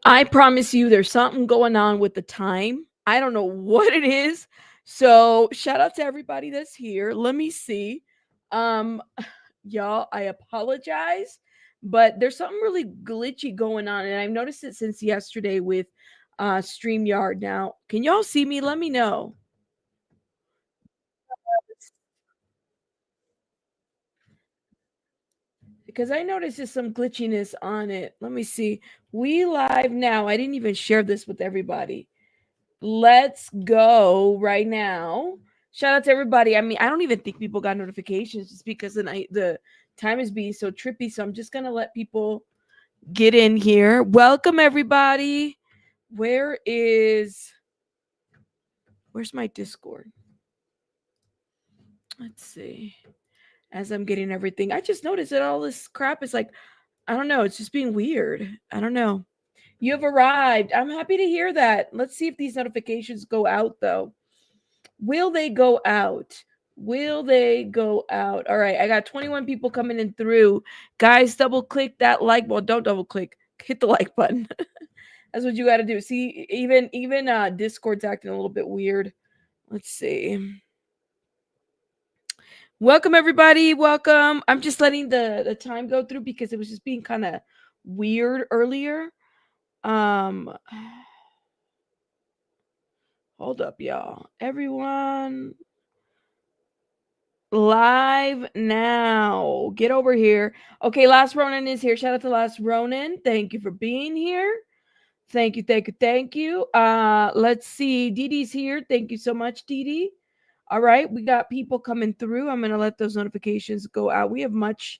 I promise you there's something going on with the time. I don't know what it is. So shout out to everybody that's here. Let me see. Um y'all, I apologize, but there's something really glitchy going on, and I've noticed it since yesterday with StreamYard. Now, can y'all see me? Let me know. Because I noticed there's some glitchiness on it. Let me see. We live now. I didn't even share this with everybody. Let's go right now. Shout out to everybody. I mean, I don't even think people got notifications just because the time is being so trippy. So I'm just gonna let people get in here. Welcome everybody. Where's my Discord? Let's see. As I'm getting everything, I just noticed that all this crap is like, I don't know, it's just being weird. I don't know. You have arrived. I'm happy to hear that. Let's see if these notifications go out though. Will they go out? Will they go out? All right, I got 21 people coming in through. Guys, double click that like. Well, don't double click. Hit the like button. That's what you got to do. See, even Discord's acting a little bit weird. Let's see. Welcome everybody. Welcome. I'm just letting the time go through because it was just being kind of weird earlier. Hold up, y'all. Everyone live now. Get over here. Okay, Last Ronin is here. Shout out to Last Ronin. Thank you for being here. Thank you, thank you, thank you. Let's see. Dee Dee's here. Thank you so much, Dee Dee. All right, we got people coming through. I'm gonna let those notifications go out. We have much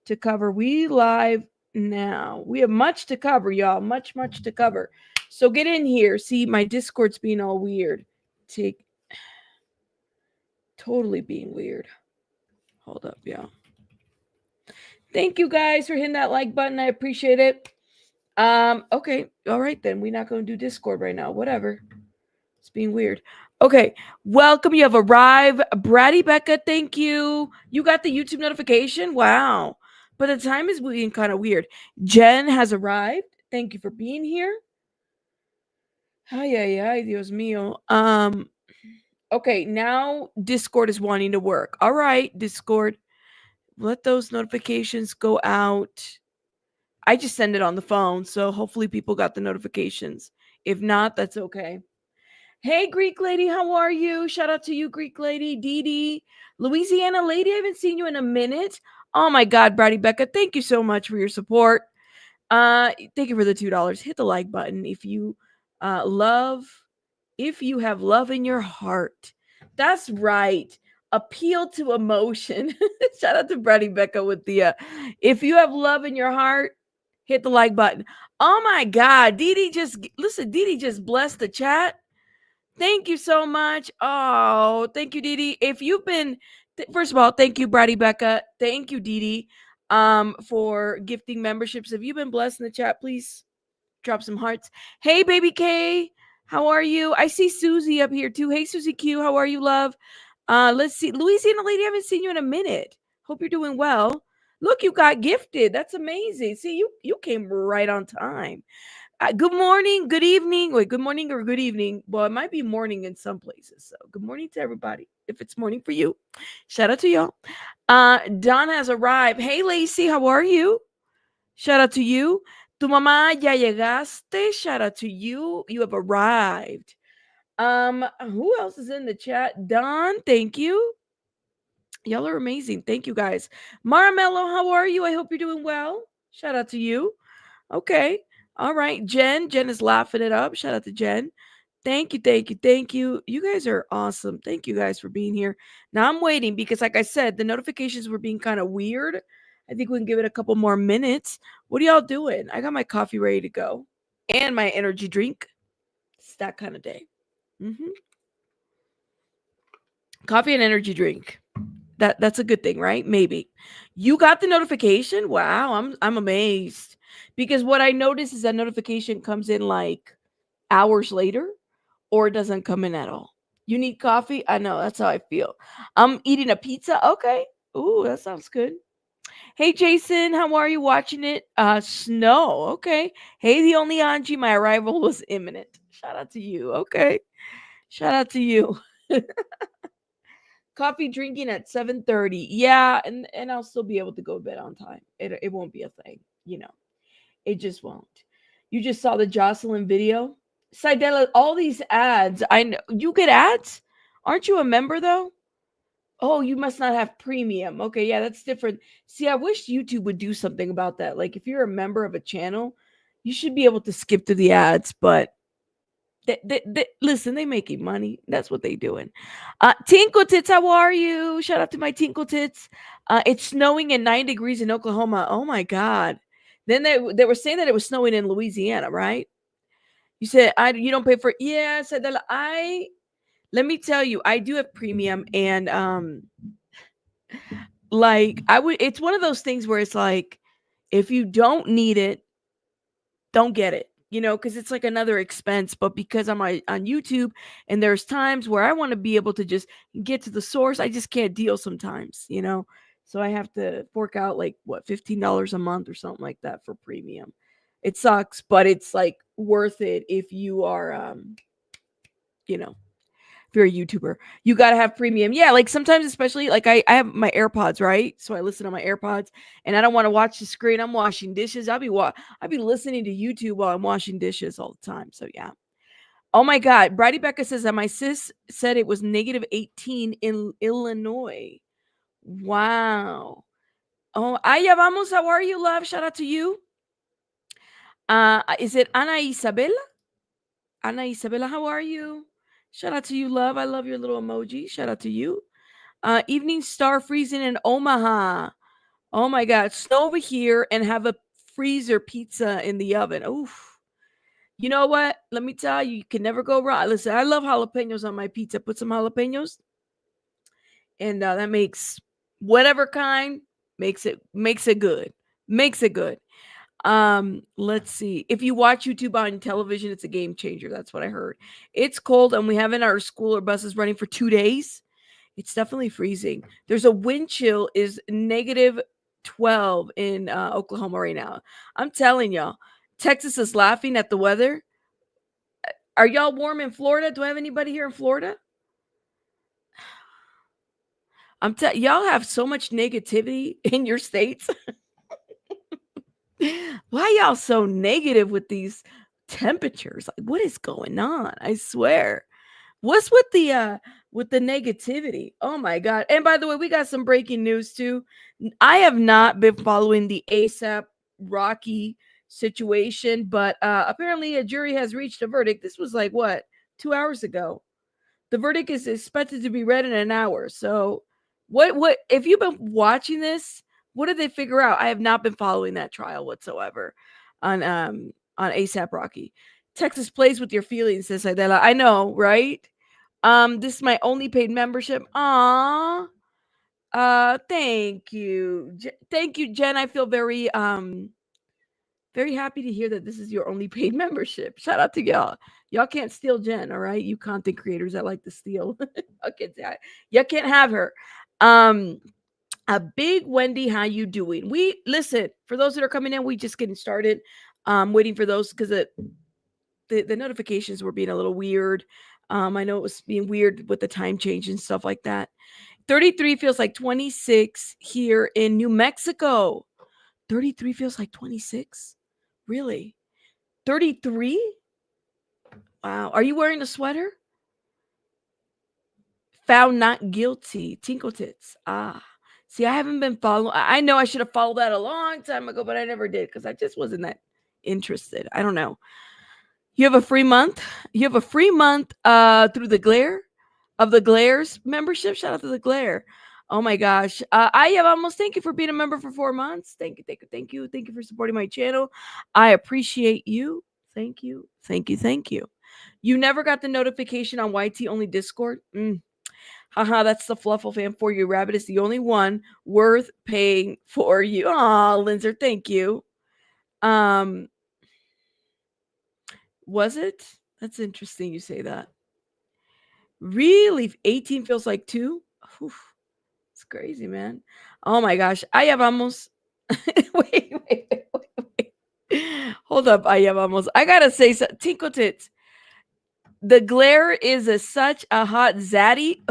to cover. We live now. We have much to cover, y'all. Much to cover. So get in here. See, my Discord's being all weird. Totally being weird. Hold up, y'all. Thank you guys for hitting that like button. I appreciate it. Okay. All right then. We're not going to do Discord right now. Whatever. It's being weird. Okay. Welcome. You have arrived. Bratty Becca, thank you. You got the YouTube notification? Wow. But the time is being kind of weird. Jen has arrived. Thank you for being here. Ay, Dios mío. Okay, now Discord is wanting to work. All right, Discord. Let those notifications go out. I just send it on the phone, so hopefully people got the notifications. If not, that's okay. Hey, Greek lady, how are you? Shout out to you, Greek lady, Dee Dee, Louisiana lady. I haven't seen you in a minute. Oh my God, Brady Becca, thank you so much for your support. Thank you for the $2. Hit the like button if you if you have love in your heart. That's right. Appeal to emotion. Shout out to Brady Becca with the if you have love in your heart, hit the like button. Oh my God. Dee Dee just blessed the chat. Thank you so much. Oh, thank you, Dee Dee. If you've been first of all, thank you, Brady Becca. Thank you, Dee Dee, for gifting memberships. If you've been blessed in the chat, please drop some hearts. Hey, baby K. How are you? I see Susie up here too. Hey, Susie Q. How are you, love? Let's see. Louisiana lady, I haven't seen you in a minute. Hope you're doing well. Look, you got gifted. That's amazing. See, you came right on time. Good morning, good evening. Wait, good morning or good evening. Well, it might be morning in some places. So good morning to everybody. If it's morning for you, shout out to y'all. Don has arrived. Hey, Lacey, how are you? Shout out to you. Tu mamá ya llegaste. Shout out to you. You have arrived. Who else is in the chat? Don, thank you. Y'all are amazing. Thank you guys. Maramello, how are you? I hope you're doing well. Shout out to you. Okay. All right. Jen is laughing it up. Shout out to Jen. Thank you, thank you, thank you. You guys are awesome. Thank you guys for being here. Now I'm waiting because, like I said, the notifications were being kind of weird. I think we can give it a couple more minutes. What are y'all doing? I got my coffee ready to go and my energy drink. It's that kind of day. Coffee and energy drink. That's a good thing, right? Maybe. You got the notification? Wow, I'm amazed. Because what I notice is that notification comes in like hours later or it doesn't come in at all. You need coffee? I know, that's how I feel. I'm eating a pizza. Okay. Ooh, that sounds good. Hey Jason, how are you watching it? Snow. Okay. Hey, the only Angie, my arrival was imminent. Shout out to you. Okay. Shout out to you. Coffee drinking at 7:30. Yeah, and I'll still be able to go to bed on time. It won't be a thing, you know. It just won't. You just saw the Jocelyn video. Sidela, all these ads. I know you get ads. Aren't you a member though? Oh, you must not have premium. Okay, yeah, that's different. See, I wish YouTube would do something about that. Like, if you're a member of a channel, you should be able to skip to the ads. But listen, they making money. That's what they doing. Tinkle Tits, how are you? Shout out to my Tinkle Tits. It's snowing at 9 degrees in Oklahoma. Oh my God. Then they were saying that it was snowing in Louisiana, right? You said you don't pay for, yeah. I said that I let me tell you, I do have premium, and like I would, it's one of those things where it's like, if you don't need it, don't get it, because it's like another expense. But because I'm on YouTube, and there's times where I want to be able to just get to the source, I just can't deal sometimes. So I have to fork out like what, $15 a month or something like that for premium. It sucks, but it's like worth it if you are you know if you're a YouTuber, you gotta have premium. Yeah, like sometimes, especially like I have my AirPods, right? So I listen on my AirPods, and I don't want to watch the screen. I'm washing dishes. I'll be listening to YouTube while I'm washing dishes all the time. So yeah. Oh my God, Bridie Becca says that my sis said it was -18 in Illinois. Wow. Oh, Aya vamos. How are you, love? Shout out to you. Is it Ana Isabella? Ana Isabella, how are you? Shout out to you, love. I love your little emoji. Shout out to you. Evening star freezing in Omaha. Oh my God. Snow over here and have a freezer pizza in the oven. Oof. You know what? Let me tell you, you can never go wrong. Listen, I love jalapenos on my pizza. Put some jalapenos, and that makes whatever kind makes it good. Makes it good. Let's see. If you watch YouTube on television, it's a game changer. That's what I heard. It's cold, and we haven't our school or buses running for 2 days. It's definitely freezing. There's a wind chill is -12 in Oklahoma right now. I'm telling y'all, Texas is laughing at the weather. Are y'all warm in Florida? Do I have anybody here in Florida? Y'all have so much negativity in your states. Why y'all so negative with these temperatures? Like, what is going on? I swear. What's with the negativity? Oh my God. And by the way, we got some breaking news too. I have not been following the ASAP Rocky situation, but apparently a jury has reached a verdict. This was like what, 2 hours ago. The verdict is expected to be read in an hour. So what if you've been watching this, what did they figure out? I have not been following that trial whatsoever on ASAP Rocky. Texas plays with your feelings, says Idela. I know, right? This is my only paid membership. Aw. Thank you. Thank you, Jen. I feel very happy to hear that this is your only paid membership. Shout out to y'all. Y'all can't steal Jen, all right? You content creators that like to steal. Okay, y'all can't have her. A big Wendy, how you doing? We listen, for those that are coming in, we just getting started. Waiting for those because the notifications were being a little weird. I know it was being weird with the time change and stuff like that. 33 feels like 26 here in New Mexico. 33 feels like 26. Really? 33? Wow. Are you wearing a sweater? Found not guilty. Tinkle tits. Ah. See, I haven't been following. I know I should have followed that a long time ago, but I never did because I just wasn't that interested. I don't know. You have a free month. You have a free month through the Glare of the Glares membership. Shout out to the Glare. Oh my gosh. I have almost thank you for being a member for 4 months. Thank you, thank you, thank you. Thank you for supporting my channel. I appreciate you. Thank you. Thank you. Thank you. You never got the notification on YT only Discord? Haha, that's the Fluffle fan for you. Rabbit is the only one worth paying for you. Aw, Linzer, thank you. Was it? That's interesting you say that. Really? 18 feels like 2? Oof, it's crazy, man. Oh my gosh. Allá vamos. Wait. Hold up, allá vamos. I gotta say, Tinkle Tits. The glare is such a hot zaddy.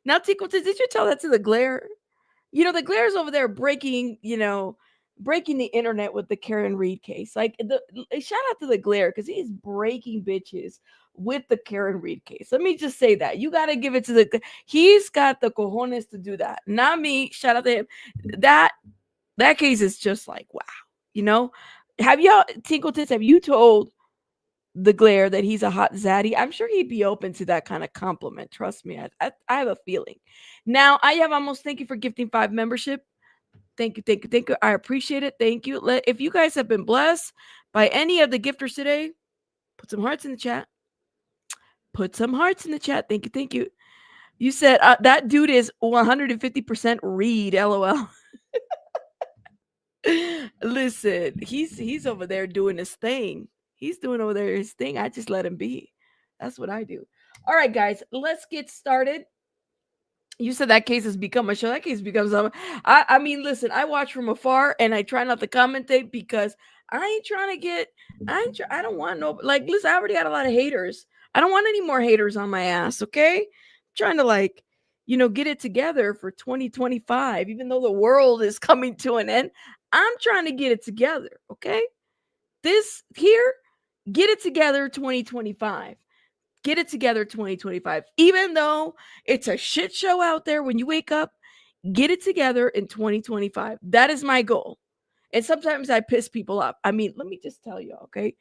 Now, Tinkle Tits, did you tell that to the glare? The Glare's over there breaking, breaking the internet with the Karen Reed case. Like, shout out to the Glare because he's breaking bitches with the Karen Reed case. Let me just say that. You got to give it to he's got the cojones to do that. Not me. Shout out to him. That case is just like, wow. Have y'all, Tinkle Tits, have you told the Glare that he's a hot zaddy? I'm sure he'd be open to that kind of compliment. Trust me. I have a feeling. Now, I have almost, thank you for gifting 5 membership. Thank you. I appreciate it. Thank you. If you guys have been blessed by any of the gifters today, put some hearts in the chat. Thank you. You said that dude is 150% Reed. LOL. Listen, he's over there doing his thing. He's doing over there his thing. I just let him be. That's what I do. All right, guys, let's get started. You said that case has become a show. That case becomes I mean, listen, I watch from afar and I try not to commentate because I ain't trying to get I don't want no, like, listen, I already got a lot of haters. I don't want any more haters on my ass, okay? I'm trying to get it together for 2025, even though the world is coming to an end. I'm trying to get it together, okay? This here, get it together 2025. Get it together 2025. Even though it's a shit show out there when you wake up, get it together in 2025. That is my goal. And sometimes I piss people off. I mean, let me just tell you, okay?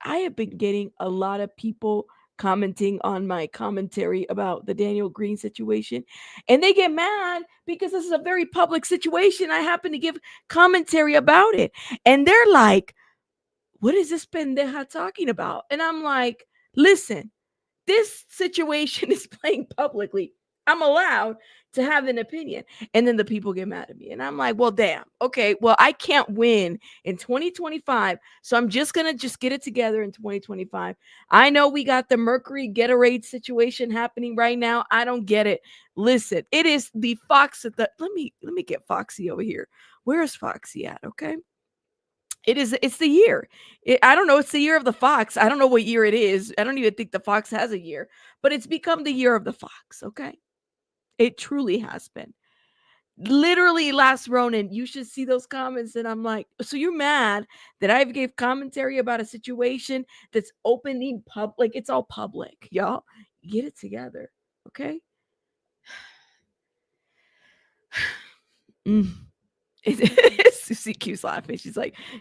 I have been getting a lot of people commenting on my commentary about the Daniel Green situation, and they get mad because this is a very public situation. I happen to give commentary about it, and they're like, what is this pendeja talking about? And I'm like, listen, this situation is playing publicly. I'm allowed to have an opinion. And then the people get mad at me. And I'm like, well, damn. Okay, well, I can't win in 2025. So I'm just going to just get it together in 2025. I know we got the Mercury Gatorade situation happening right now. I don't get it. Listen, it is the Fox at the, let me get Foxy over here. Where's Foxy at? Okay. It's the year. I don't know. It's the year of the fox. I don't know what year it is. I don't even think the fox has a year, but it's become the year of the fox. Okay. It truly has been. Literally, last Ronin, you should see those comments. And I'm like, so you're mad that I gave commentary about a situation that's opening public? It's all public, y'all. Get it together. Okay. Susie Q's laughing.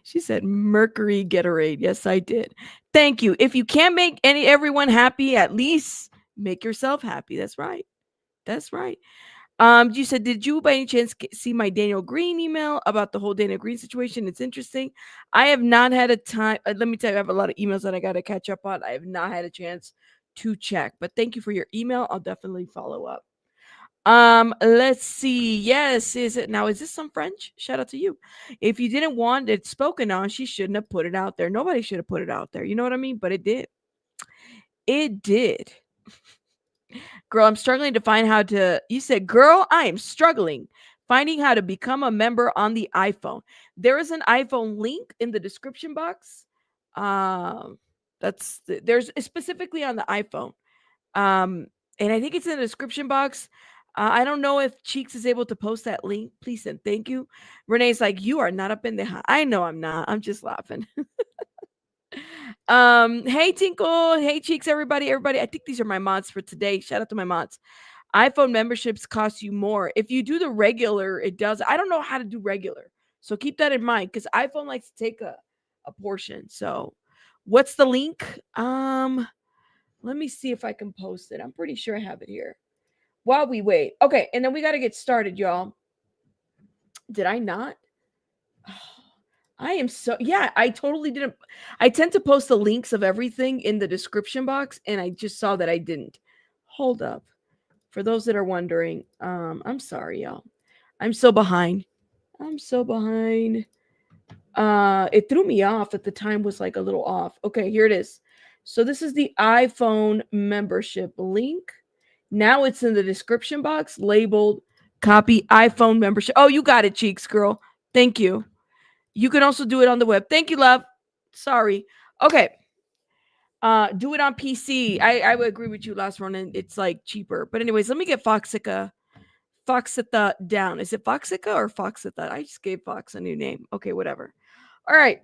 She said Mercury Gatorade. Yes, I did. Thank you. If you can't make everyone happy, at least make yourself happy. That's right. You said, did you by any chance see my Daniel Green email about the whole Daniel Green situation? It's interesting. I have not had a time. Let me tell you, I have a lot of emails that I got to catch up on. I have not had a chance to check, but thank you for your email. I'll definitely follow up. Let's see. Yes, is this some French? Shout out to you. If you didn't want it spoken on, she shouldn't have put it out there. Nobody should have put it out there. You know what I mean? But it did. It did. Girl, I'm struggling to find how to. You said, girl, I am struggling finding how to become a member on the iPhone. There is an iPhone link in the description box. There's specifically on the iPhone. And I think it's in the description box. I don't know if Cheeks is able to post that link. Please and thank you. Renee's like, you are not up in the. I know I'm not. I'm just laughing. Hey Tinkle, hey Cheeks, everybody. I think these are my mods for today. Shout out to my mods. iPhone memberships cost you more. If you do the regular, it does. I don't know how to do regular, so keep that in mind because iPhone likes to take a portion. So, what's the link? Let me see if I can post it. I'm pretty sure I have it here. While we wait. Okay, and then we got to get started, y'all. Did I not? I am so, yeah, I totally didn't. I tend to post the links of everything in the description box, and I just saw that I didn't. Hold up. For those that are wondering, I'm sorry, y'all. I'm so behind. It threw me off that the time was like a little off. Okay, here it is. So this is the iPhone membership link. Now it's in the description box labeled Copy iPhone membership. Oh, you got it, Cheeks girl. Thank you. You can also do it on the web. Thank you, love. Sorry. Okay. Do it on PC. I would agree with you last one, and it's like cheaper. But anyways, let me get Foxitha down. Is it Foxica or Foxitha? I just gave Fox a new name. Okay, whatever. All right.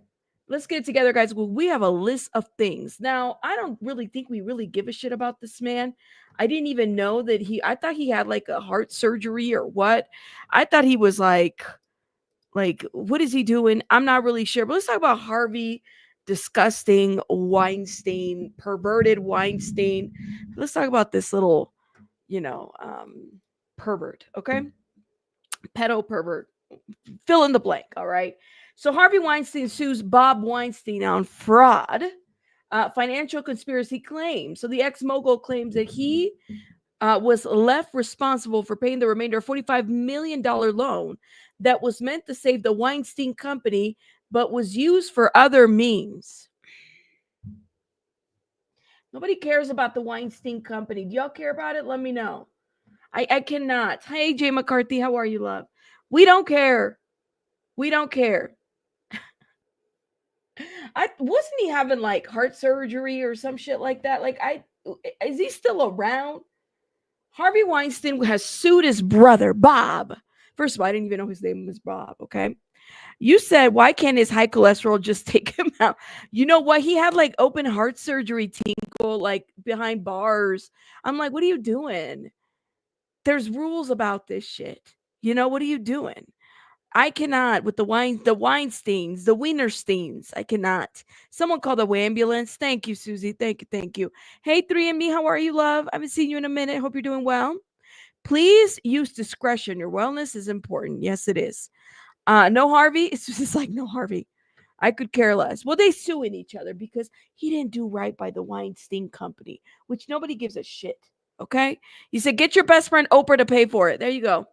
Let's get it together, guys. Well, we have a list of things. Now, I don't really think we really give a shit about this man. I didn't even know that I thought he had like a heart surgery or what. I thought he was like, what is he doing? I'm not really sure. But let's talk about Harvey, disgusting Weinstein, perverted Weinstein. Let's talk about this little, you know, pervert, okay? Pedo pervert. Fill in the blank, all right? So Harvey Weinstein sues Bob Weinstein on fraud, financial conspiracy claims. So the ex-mogul claims that he was left responsible for paying the remainder of $45 million loan that was meant to save the Weinstein Company, but was used for other means. Nobody cares about the Weinstein Company. Do y'all care about it? Let me know. I cannot. Hey, Jay McCarthy, how are you, love? We don't care. We don't care. I wasn't he having like heart surgery or some shit like that? Like, is he still around? Harvey Weinstein has sued his brother, Bob. First of all, I didn't even know his name was Bob, okay? You said, why can't his high cholesterol just take him out? You know what? He had like open heart surgery, Tinkle, like behind bars. I'm like, what are you doing? There's rules about this shit. You know, what are you doing? I cannot with the Weinsteins, the Wienersteins. I cannot. Someone call the ambulance. Thank you, Susie. Thank you. Thank you. Hey, 3 and me, how are you, love? I haven't seen you in a minute. Hope you're doing well. Please use discretion. Your wellness is important. Yes, it is. No Harvey. It's just like no Harvey. I could care less. Well, they suing each other because he didn't do right by the Weinstein Company, which nobody gives a shit. Okay. You said get your best friend Oprah to pay for it. There you go.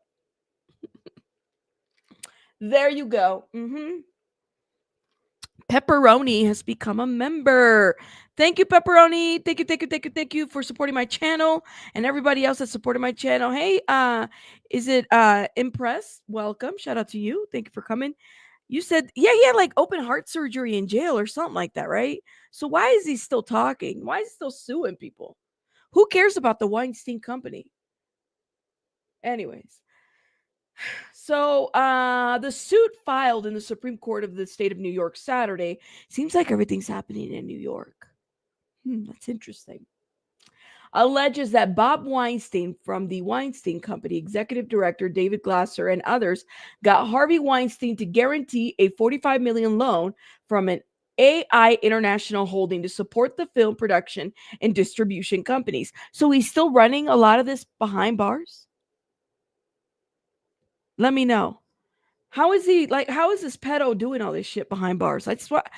There you go. Pepperoni has become a member. Thank you, Pepperoni. Thank you, thank you, thank you, thank you for supporting my channel and everybody else that supported my channel. Hey, is it Impress? Welcome. Shout out to you. Thank you for coming. You said, yeah, he had like open heart surgery in jail or something like that, right? So why is he still talking? Why is he still suing people? Who cares about the Weinstein Company? Anyways. So the suit filed in the Supreme Court of the state of New York Saturday. Seems like everything's happening in New York. That's interesting. Alleges that Bob Weinstein from the Weinstein Company, executive director David Glasser, and others got Harvey Weinstein to guarantee a $45 million loan from an AI International holding to support the film production and distribution companies. So he's still running a lot of this behind bars? Let me know. How is he like? How is this pedo doing all this shit behind bars? That's what.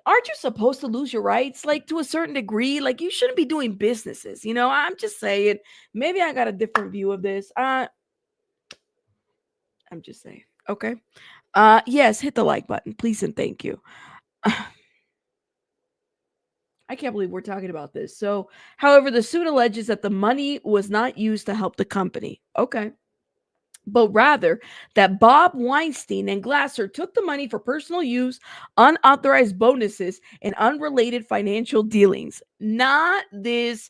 Aren't you supposed to lose your rights, like to a certain degree? Like you shouldn't be doing businesses. You know, I'm just saying. Maybe I got a different view of this. I'm just saying. Okay. Yes, hit the like button, please, and thank you. I can't believe we're talking about this. So, however, the suit alleges that the money was not used to help the company. Okay. But rather that Bob Weinstein and Glasser took the money for personal use, unauthorized bonuses, and unrelated financial dealings. Not this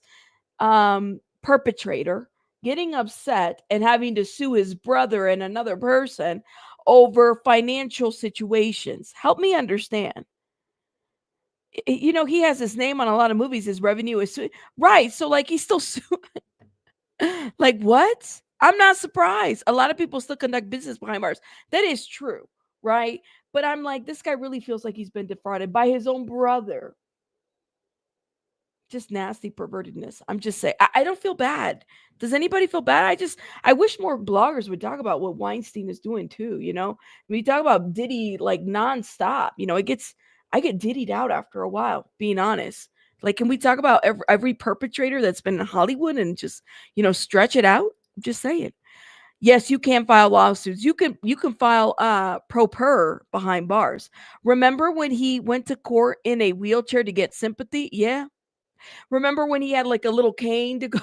perpetrator getting upset and having to sue his brother and another person over financial situations. Help me understand. You know, he has his name on a lot of movies. His revenue is right. So, like, he's still suing. Like, what? I'm not surprised. A lot of people still conduct business behind bars. That is true, right? But I'm like, this guy really feels like he's been defrauded by his own brother. Just nasty pervertedness. I'm just saying, I don't feel bad. Does anybody feel bad? I wish more bloggers would talk about what Weinstein is doing too. You know, we talk about Diddy like nonstop. You know, I get diddied out after a while, being honest. Like, can we talk about every perpetrator that's been in Hollywood and just, you know, stretch it out? I'm just saying. Yes, you can file lawsuits. You can file pro per behind bars. Remember when he went to court in a wheelchair to get sympathy? Yeah. Remember when he had like a little cane to go?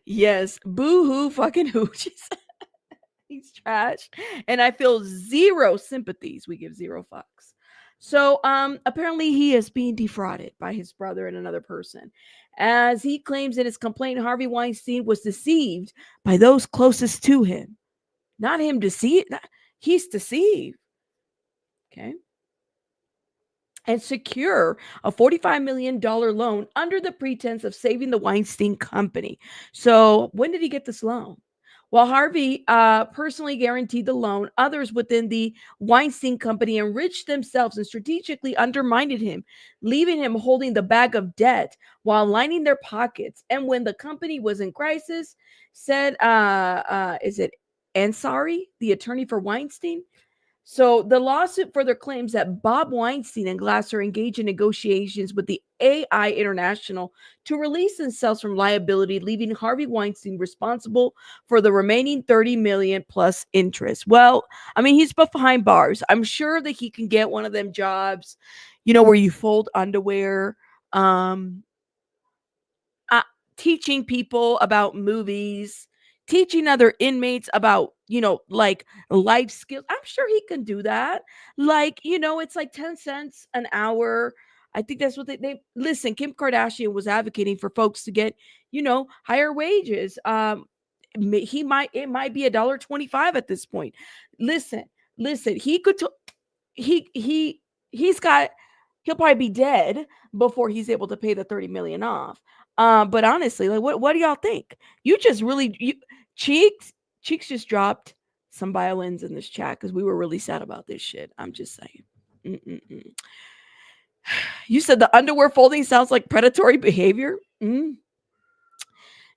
Yes, boo-hoo fucking hoo. He's trash. And I feel zero sympathies. We give zero fucks. So apparently he is being defrauded by his brother and another person. As he claims in his complaint, Harvey Weinstein was deceived by those closest to him. Not him deceived. He's deceived. Okay. And secure a $45 million loan under the pretense of saving the Weinstein Company. So when did he get this loan? While Harvey personally guaranteed the loan, others within the Weinstein Company enriched themselves and strategically undermined him, leaving him holding the bag of debt while lining their pockets. And when the company was in crisis, said, is it Ansari, the attorney for Weinstein? So the lawsuit further claims that Bob Weinstein and Glasser engaged in negotiations with the AI International to release themselves from liability, leaving Harvey Weinstein responsible for the remaining 30 million plus interest. Well, I mean, he's behind bars. I'm sure that he can get one of them jobs, where you fold underwear, um, uh, teaching people about movies, teaching other inmates about, like life skills. I'm sure he can do that. Like, it's like 10 cents an hour. I think that's what they listen. Kim Kardashian was advocating for folks to get, higher wages. It might be $1.25 at this point. Listen, he could, he's got, he'll probably be dead before he's able to pay the 30 million off. But honestly, like, what do y'all think? You just really, cheeks just dropped some violins in this chat because we were really sad about this shit. I'm just saying. Mm-mm-mm. You said the underwear folding sounds like predatory behavior.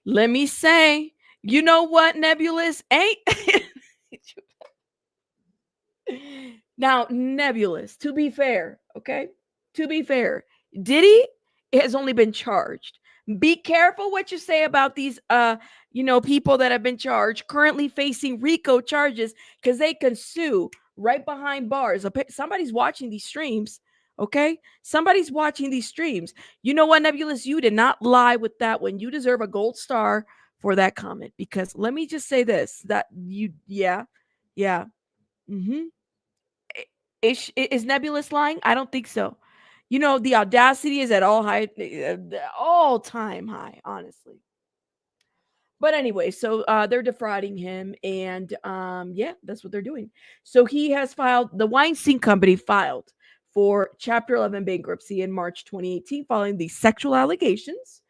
Let me say, you know what, Nebulous ain't. Now, Nebulous, to be fair, okay? To be fair, Diddy has only been charged. Be careful what you say about these people that have been charged, currently facing RICO charges, because they can sue right behind bars. Somebody's watching these streams, okay? Somebody's watching these streams. You know what, Nebulous? You did not lie with that one. You deserve a gold star for that comment, because let me just say this, that yeah. Mm-hmm. Is Nebulous lying? I don't think so. The audacity is at all time high, honestly. But anyway, so they're defrauding him, and yeah, that's what they're doing. So the Weinstein Company filed for Chapter 11 bankruptcy in March 2018 following the sexual allegations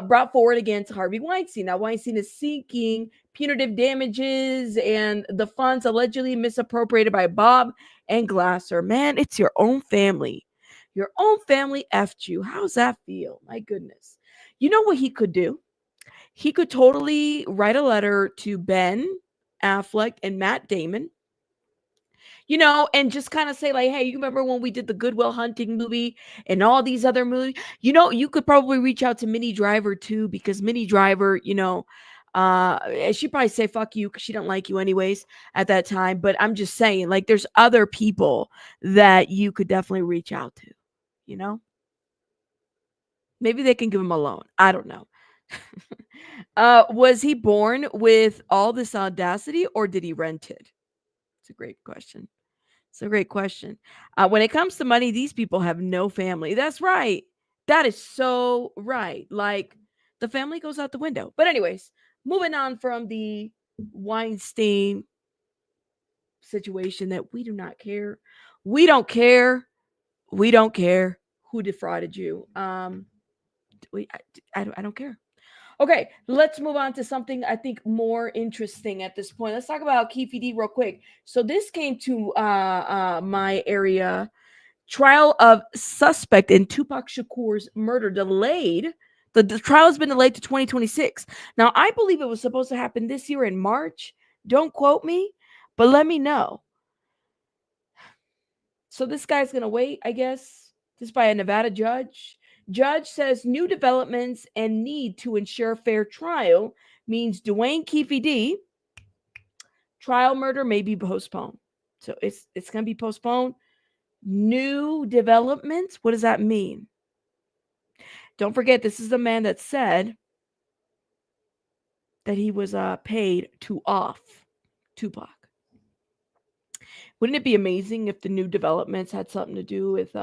brought forward against Harvey Weinstein. Now, Weinstein is seeking punitive damages and the funds allegedly misappropriated by Bob and Glasser. Man, it's your own family. Your own family effed you. How's that feel? My goodness. You know what he could do? He could totally write a letter to Ben Affleck and Matt Damon, and just kind of say, like, hey, you remember when we did the Good Will Hunting movie and all these other movies? You could probably reach out to Minnie Driver too, because Minnie Driver, she probably say fuck you because she don't like you anyways at that time. But I'm just saying, like, there's other people that you could definitely reach out to, maybe they can give him a loan. I don't know. Was he born with all this audacity, or did he rent it? It's a great question. It's a great question. When it comes to money, these people have no family. That's right. That is so right. Like, the family goes out the window. But anyways, moving on from the Weinstein situation, that we do not care. We don't care. We don't care who defrauded you. I don't care. Okay, let's move on to something I think more interesting at this point. Let's talk about Keefe real quick. So this came to my area. Trial of suspect in Tupac Shakur's murder delayed. The trial has been delayed to 2026. Now, I believe it was supposed to happen this year in March. Don't quote me, but let me know. So this guy's going to wait, I guess. This by a Nevada judge. Judge says new developments and need to ensure fair trial means Dwayne Keefe trial murder may be postponed. So it's going to be postponed. New developments? What does that mean? Don't forget, this is the man that said that he was paid to off Tupac. Wouldn't it be amazing if the new developments had something to do with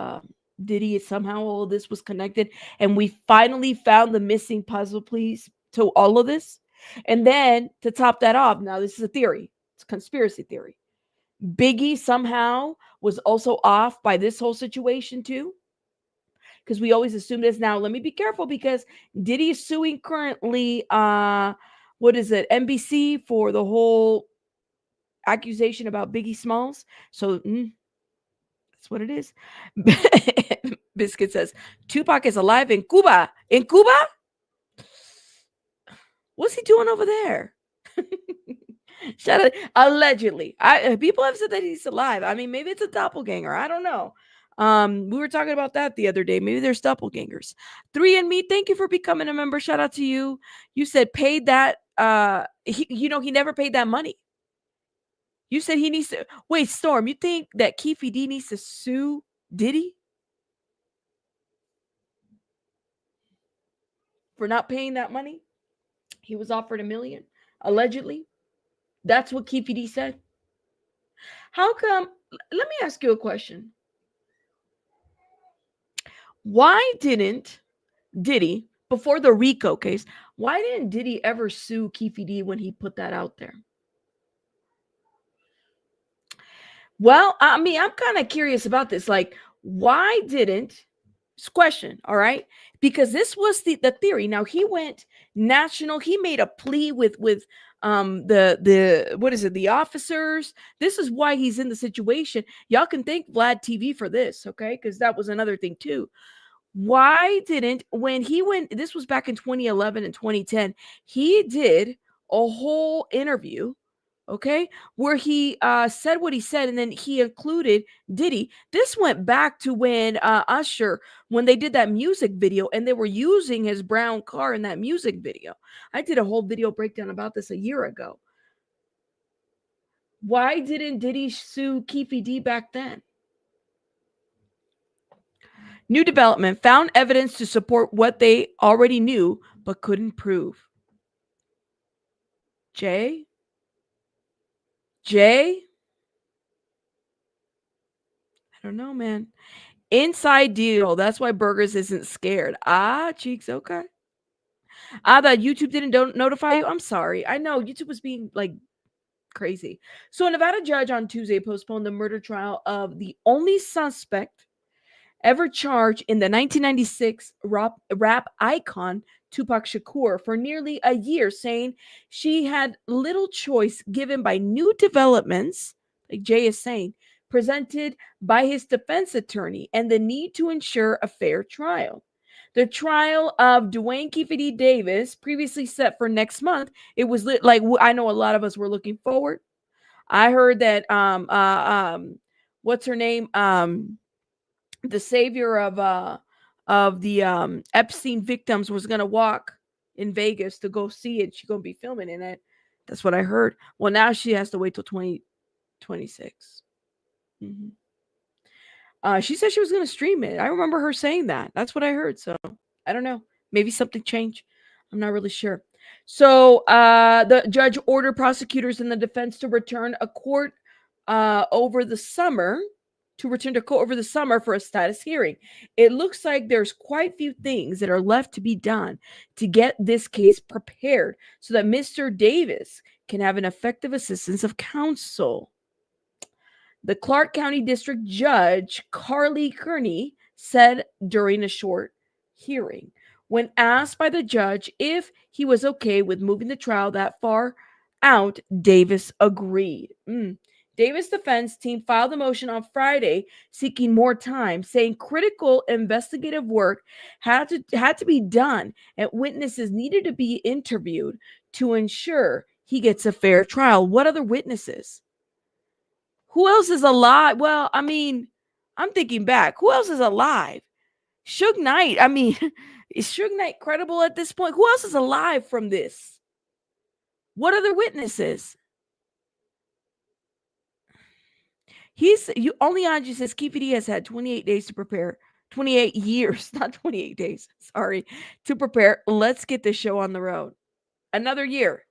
Diddy? Somehow all of this was connected, and we finally found the missing puzzle piece to all of this. And then to top that off, now this is a theory, it's a conspiracy theory. Biggie somehow was also off by this whole situation too, because we always assume this. Now let me be careful, because Diddy is suing currently what is it, NBC, for the whole accusation about Biggie Smalls. So that's what it is. Biscuit says Tupac is alive in Cuba. In Cuba? What's he doing over there? Shout out, allegedly. People have said that he's alive. I mean, maybe it's a doppelganger. I don't know. We were talking about that the other day. Maybe there's doppelgangers. 3andMe, thank you for becoming a member. Shout out to you. You said paid that. He never paid that money. You said he needs to wait. Storm, you think that Keefe D needs to sue Diddy for not paying that money? He was offered $1 million, allegedly. That's what Keefe D said. How come? Let me ask you a question. Why didn't Diddy, before the RICO case, why didn't Diddy ever sue Keefe D when he put that out there? Well, I mean, I'm kind of curious about this. Like, why didn't? Question, all right? Because this was the theory. Now he went national. He made a plea with the what is it? The officers. This is why he's in the situation. Y'all can thank Vlad TV for this, okay? Because that was another thing too. Why didn't, when he went, this was back in 2011 and 2010, he did a whole interview, okay, where he said what he said, and then he included Diddy. This went back to when Usher, when they did that music video, and they were using his brown car in that music video. I did a whole video breakdown about this a year ago. Why didn't Diddy sue Keefe D back then? New development found evidence to support what they already knew but couldn't prove. Jay? I don't know, man. Inside deal. That's why Burgers isn't scared. Cheeks, okay. That YouTube didn't notify you. I'm sorry. I know YouTube was being like crazy. So a Nevada judge on Tuesday postponed the murder trial of the only suspect ever charged in the 1996 rap icon Tupac Shakur for nearly a year, saying she had little choice given by new developments, like Jay is saying, presented by his defense attorney and the need to ensure a fair trial. The trial of Dwayne Keefe D. Davis, previously set for next month, it was like I know a lot of us were looking forward. I heard that what's her name? The savior of the Epstein victims was gonna walk in Vegas to go see it. She's gonna be filming in it. That's what I heard. Well, now she has to wait till 2026. She said she was gonna stream it. I remember her saying that. That's what I heard. So I don't know. Maybe something changed. I'm not really sure. So the judge ordered prosecutors and the defense to return to court over the summer for a status hearing. It looks like there's quite a few things that are left to be done to get this case prepared so that Mr. Davis can have an effective assistance of counsel. The Clark County District Judge Carly Kearney said during a short hearing, when asked by the judge if he was okay with moving the trial that far out, Davis agreed. Davis' defense team filed a motion on Friday seeking more time, saying critical investigative work had to be done and witnesses needed to be interviewed to ensure he gets a fair trial. What other witnesses? Who else is alive? Well, I mean, I'm thinking back. Who else is alive? Suge Knight. I mean, is Suge Knight credible at this point? Who else is alive from this? What other witnesses? Only Angie says Keefe D has had 28 days to prepare. 28 years, not 28 days. Sorry, to prepare. Let's get this show on the road. Another year.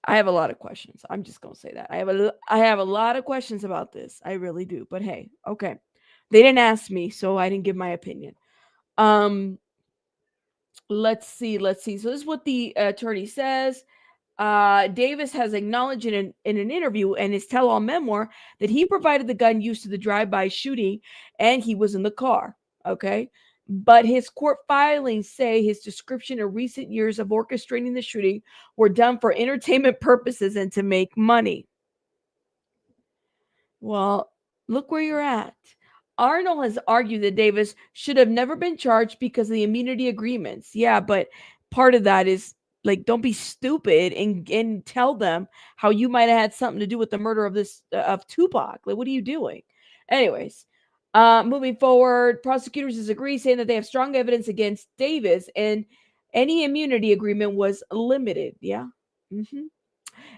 I have a lot of questions. I'm just gonna say that. I have a lot of questions about this. I really do. But hey, okay. They didn't ask me, so I didn't give my opinion. Um, let's see. Let's see. So this is what the attorney says. Davis has acknowledged in an interview and his tell-all memoir that he provided the gun used to the drive-by shooting and he was in the car. Okay. But his court filings say his description of recent years of orchestrating the shooting were done for entertainment purposes and to make money. Well, look where you're at. Arnold has argued that Davis should have never been charged because of the immunity agreements. Yeah, but part of that is like, don't be stupid and tell them how you might have had something to do with the murder of this of Tupac. Like, what are you doing? Anyways, moving forward, prosecutors disagree, saying that they have strong evidence against Davis and any immunity agreement was limited. Yeah. Mm-hmm.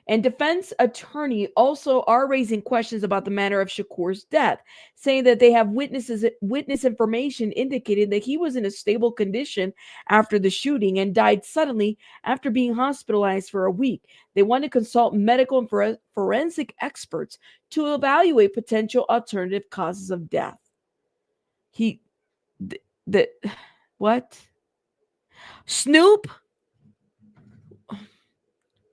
And defense attorney also are raising questions about the manner of Shakur's death, saying that they have witness information indicating that he was in a stable condition after the shooting and died suddenly after being hospitalized for a week. They want to consult medical and forensic experts to evaluate potential alternative causes of death. He the what? Snoop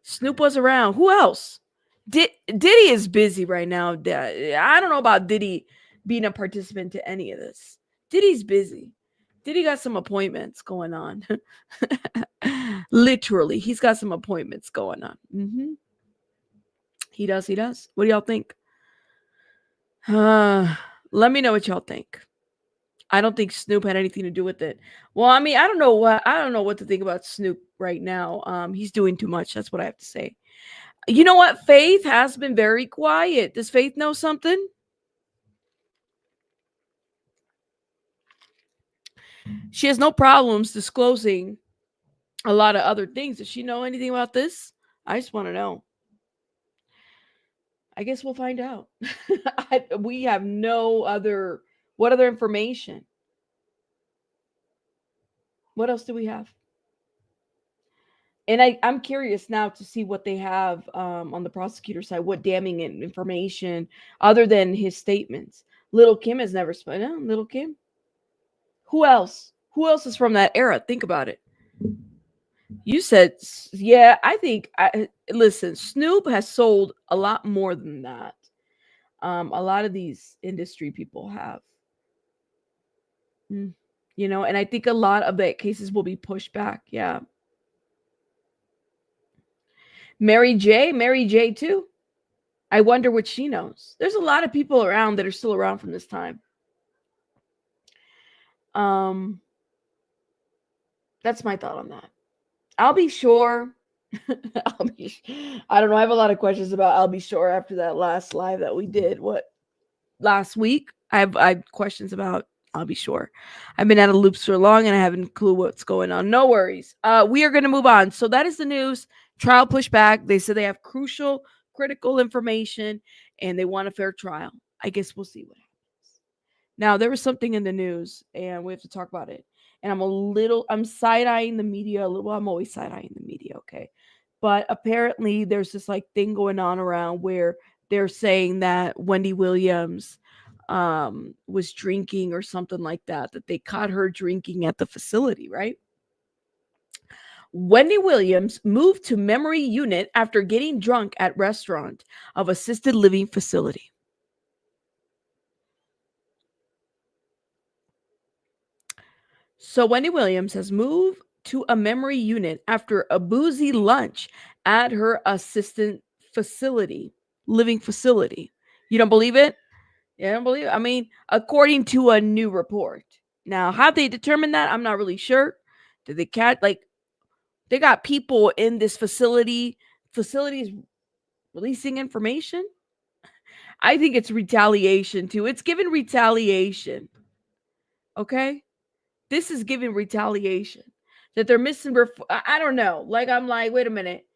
Snoop was around. Who else? Diddy is busy right now. I don't know about Diddy being a participant to any of this. Diddy's busy. Diddy got some appointments going on. Literally, he's got some appointments going on. He does. He does. What do y'all think? Let me know what y'all think. I don't think Snoop had anything to do with it. Well, I mean, I don't know what to think about Snoop right now. He's doing too much. That's what I have to say. You know what? Faith has been very quiet. Does Faith know something? She has no problems disclosing a lot of other things. Does she know anything about this? I just want to know. I guess we'll find out. We have no other. What other information? What else do we have? And I'm curious now to see what they have on the prosecutor side. What damning information other than his statements? Little Kim has never spoken. No, Little Kim. Who else? Who else is from that era? Think about it. You said, yeah, I think, listen, Snoop has sold a lot more than that. A lot of these industry people have, Mm, and I think a lot of the cases will be pushed back. Yeah. Mary J too. I wonder what she knows. There's a lot of people around that are still around from this time. Um, that's my thought on that. I'll be sure. I don't know. I have a lot of questions about I'll be sure after that last live that we did. What last week? I have questions about I'll be sure. I've been out of loops for long and I haven't a clue what's going on. No worries. We are going to move on. So that is the news. Trial pushback. They said they have crucial, critical information and they want a fair trial. I guess we'll see what happens. Now, there was something in the news and we have to talk about it. And I'm side-eyeing the media a little. Well, I'm always side-eyeing the media, okay? But apparently there's this like thing going on around where they're saying that Wendy Williams was drinking or something like that they caught her drinking at the facility, right? Wendy Williams moved to memory unit after getting drunk at restaurant of assisted living facility. So Wendy Williams has moved to a memory unit after a boozy lunch at her assistant living facility. You don't believe it? Yeah, I don't believe it. I mean, according to a new report. Now, how they determined that, I'm not really sure. Did they catch like they got people in this facilities releasing information? I think it's retaliation too. It's given retaliation. Okay? This is giving retaliation. That they're missing I don't know. Like I'm like, wait a minute.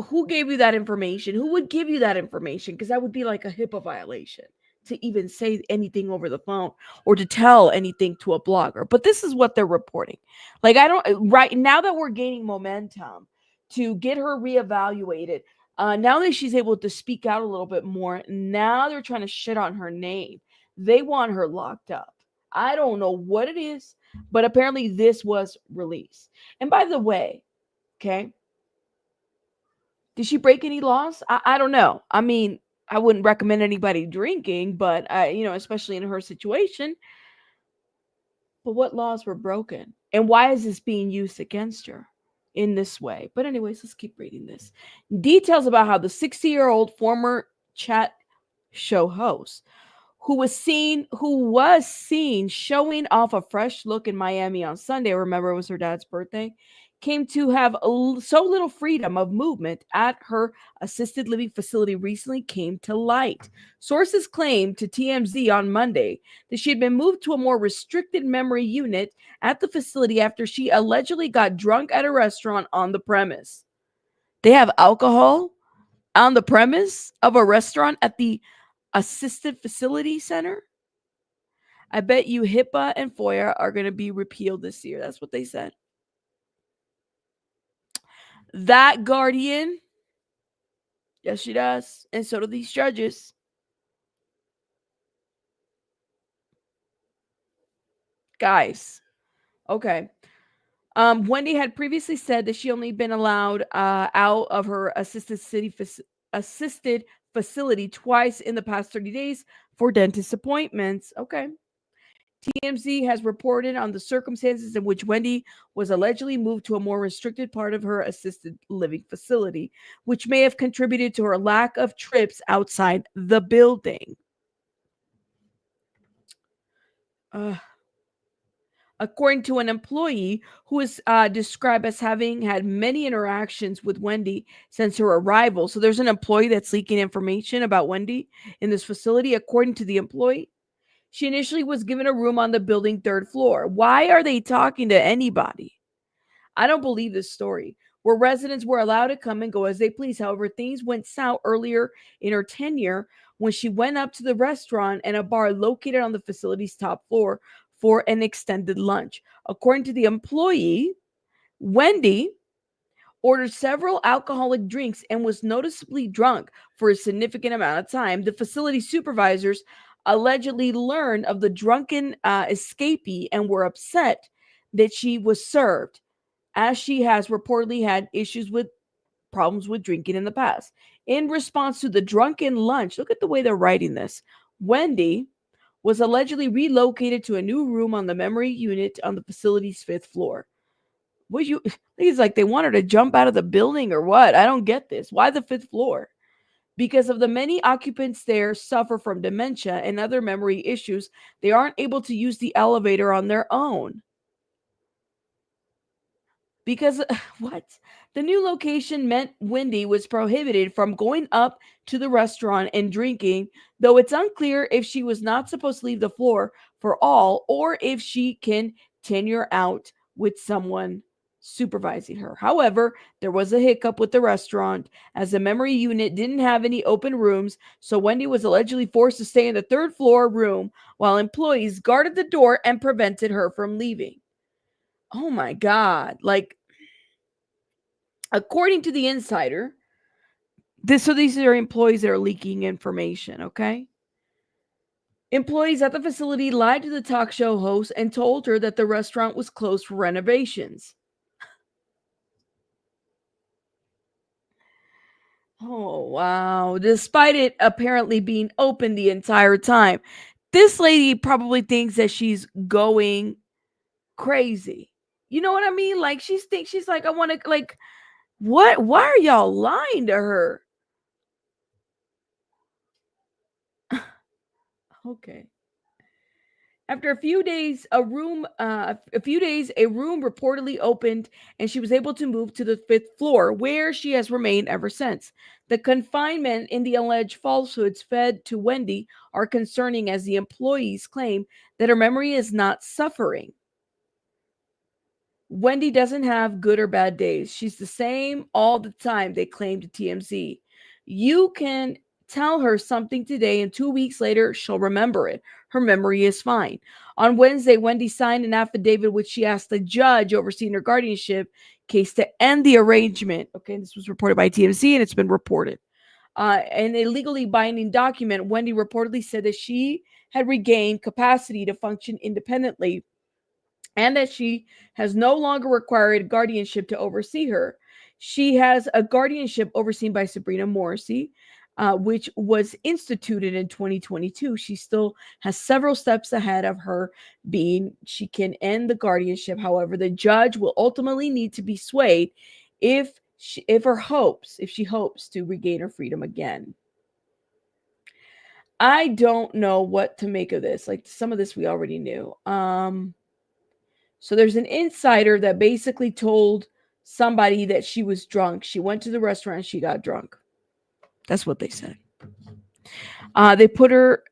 Who gave you that information? Who would give you that information? Because that would be like a HIPAA violation. to even say anything over the phone or to tell anything to a blogger. But this is what they're reporting. Like, I don't, right now that we're gaining momentum to get her reevaluated, now that she's able to speak out a little bit more, now they're trying to shit on her name. They want her locked up. I don't know what it is, but apparently this was released. And by the way, okay, did she break any laws? I don't know. I mean, I wouldn't recommend anybody drinking, but especially in her situation. But what laws were broken? And why is this being used against her in this way? But anyways, let's keep reading this. Details about how the 60-year-old former chat show host who was seen showing off a fresh look in Miami on Sunday, remember it was her dad's birthday, came to have so little freedom of movement at her assisted living facility recently came to light. Sources claimed to TMZ on Monday that she had been moved to a more restricted memory unit at the facility after she allegedly got drunk at a restaurant on the premise. They have alcohol on the premise of a restaurant at the assisted facility center. I bet you HIPAA and FOIA are going to be repealed this year. That's what they said. That Guardian, yes, she does. And so do these judges. Guys, okay. Wendy had previously said that she only been allowed out of her assisted facility twice in the past 30 days for dentist appointments. Okay. TMZ has reported on the circumstances in which Wendy was allegedly moved to a more restricted part of her assisted living facility, which may have contributed to her lack of trips outside the building. According to an employee who is described as having had many interactions with Wendy since her arrival. So there's an employee that's leaking information about Wendy in this facility. According to the employee, she initially was given a room on the building third floor. Why are they talking to anybody? I don't believe this story. Where residents were allowed to come and go as they please. However, things went south earlier in her tenure when she went up to the restaurant and a bar located on the facility's top floor for an extended lunch. According to the employee, Wendy ordered several alcoholic drinks and was noticeably drunk for a significant amount of time. The facility supervisors allegedly learned of the drunken escapee and were upset that she was served, as she has reportedly had issues with problems with drinking in the past. In response to the drunken lunch, look at the way they're writing this. Wendy was allegedly relocated to a new room on the memory unit on the facility's fifth floor. Would you? It's like they want her to jump out of the building or what? I don't get this. Why the fifth floor? Because of the many occupants there suffer from dementia and other memory issues, they aren't able to use the elevator on their own. Because what? The new location meant Wendy was prohibited from going up to the restaurant and drinking, though it's unclear if she was not supposed to leave the floor for all or if she can tenure out with someone supervising her. However, there was a hiccup with the restaurant as the memory unit didn't have any open rooms, so Wendy was allegedly forced to stay in the third floor room while employees guarded the door and prevented her from leaving. Oh my God. Like, according to the insider, these are employees that are leaking information, okay? Employees at the facility lied to the talk show host and told her that the restaurant was closed for renovations. Oh, wow. Despite it apparently being open the entire time. This lady probably thinks that she's going crazy. You know what I mean? Like, she's like, I want to, like, what? Why are y'all lying to her? Okay. After a few days, a room reportedly opened, and she was able to move to the fifth floor, where she has remained ever since. The confinement in the alleged falsehoods fed to Wendy are concerning, as the employees claim that her memory is not suffering. Wendy doesn't have good or bad days. She's the same all the time, they claim to TMZ. You can tell her something today, and 2 weeks later, she'll remember it. Her memory is fine. On Wednesday, Wendy signed an affidavit which she asked the judge overseeing her guardianship case to end the arrangement. Okay, this was reported by TMZ and it's been reported. In a legally binding document, Wendy reportedly said that she had regained capacity to function independently and that she has no longer required guardianship to oversee her. She has a guardianship overseen by Sabrina Morrissey, which was instituted in 2022. She still has several steps ahead of her being she can end the guardianship. However, the judge will ultimately need to be swayed if she hopes to regain her freedom again. I don't know what to make of this. Like, some of this we already knew. So there's an insider that basically told somebody that she was drunk. She went to the restaurant, she got drunk. That's what they said. They put her